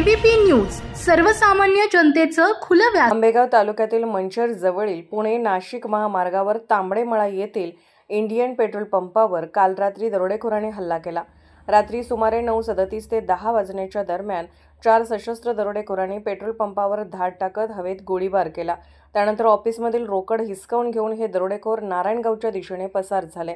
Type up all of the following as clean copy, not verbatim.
ABP news सर्वसामान्य जनतेचं खुलं व्यासपीठ। आंबेगाव तालुक्यातील मंचर जवळील पुणे नाशिक महामार्गावर तांबडेमळा येथील इंडियन पेट्रोल पंपावर काल रात्री दरोडेखोरांनी हल्ला केला। रात्री सुमारे 9:37 ते 10 वाजण्याच्या दरम्यान 4 सशस्त्र दरोडेखोरांनी पेट्रोल पंपावर धाड टाकत हवेत गोळीबार केला। त्यानंतर ऑफिसमधील रोकड हिसकावून घेऊन हे दरोडेखोर नारायणगावच्या दिशेने पसार झाले।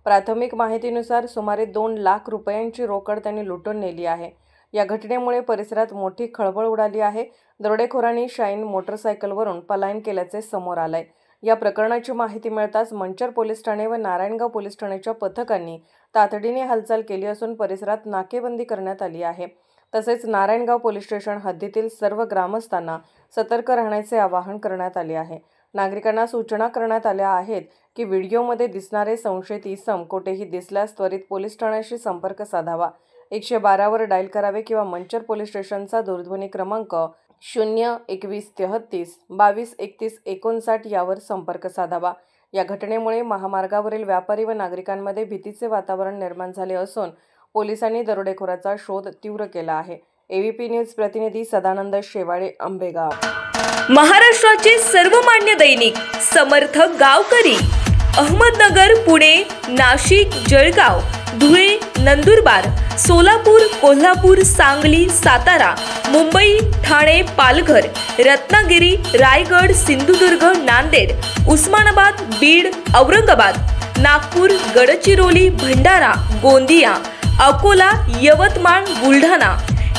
प्राथमिक माहितीनुसार सुमारे 2 लाख रुपयांची रोकड त्यांनी लुटून नेली आहे। या घटनेमुळे परिसरात मोठी खळबळ उडाली आहे। दरोडेखोरांनी शाईन मोटरसायकलवरून पलायन केल्याचे समोर आले। या प्रकरणाची माहिती मिळताच मंचर पोलीस ठाणे व नारायणगाव पोलीस ठाण्याच्या पथकांनी तातडीने हालचाल केली असून परिसरात नाकेबंदी करण्यात आली आहे। तसेच नारायणगाव पोलीस स्टेशन हद्दीतील सर्व ग्रामस्थांना सतर्क राहण्याचे आवाहन करण्यात आले आहे। नागरिकांना सूचना करण्यात आल्या आहेत की व्हिडिओमध्ये दिसणारे संशयित इसम कोठेही दिसल्यास त्वरित पोलीस ठाण्याशी संपर्क साधावा। 112 वर डायल करावे किंवा मंचर पोलीस स्टेशनचा दूरध्वनी क्रमांक 02133223159 यावर संपर्क साधावा। या घटनेमुळे महामार्गावरील व्यापारी व नागरिकांमध्ये भीतीचे वातावरण निर्माण झाले असून पोलिसांनी दरोडेखोराचा शोध तीव्र केला आहे। एबीपी न्यूज प्रतिनिधी सदानंद शेवाळे, आंबेगाव। महाराष्ट्राचे सर्वमान्य दैनिक समर्थ गावकरी, अहमदनगर, पुणे, नाशिक, जळगाव, धुळे, नंदुरबार, सोलापूर, कोल्हापूर, सांगली, सातारा, मुंबई, ठाणे, पालघर, रत्नागिरी, रायगड, सिंधुदुर्ग, नांदेड, उस्मानाबाद, बीड, औरंगाबाद, नागपूर, गडचिरोली, भंडारा, गोंदिया, अकोला, यवतमाळ, बुलढाणा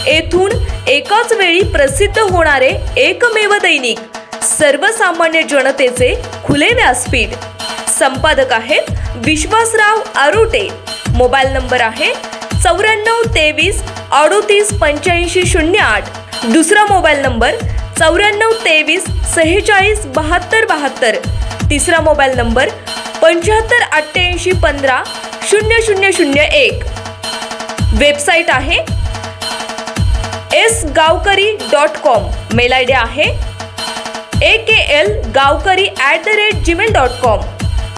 येथून एकाच वेळी प्रसिद्ध होणारे एकमेव दैनिक सर्वसामान्य जनतेचे खुले व्यासपीठ। संपादक आहेत विश्वासराव आरोटे। मोबाईल नंबर आहे 9423385808। दुसरा मोबाईल नंबर 9423467272। तिसरा मोबाईल नंबर 7588150001। वेबसाईट आहे sgavkari.com। मेल आयडी आहे aklgavkari@gmail.com।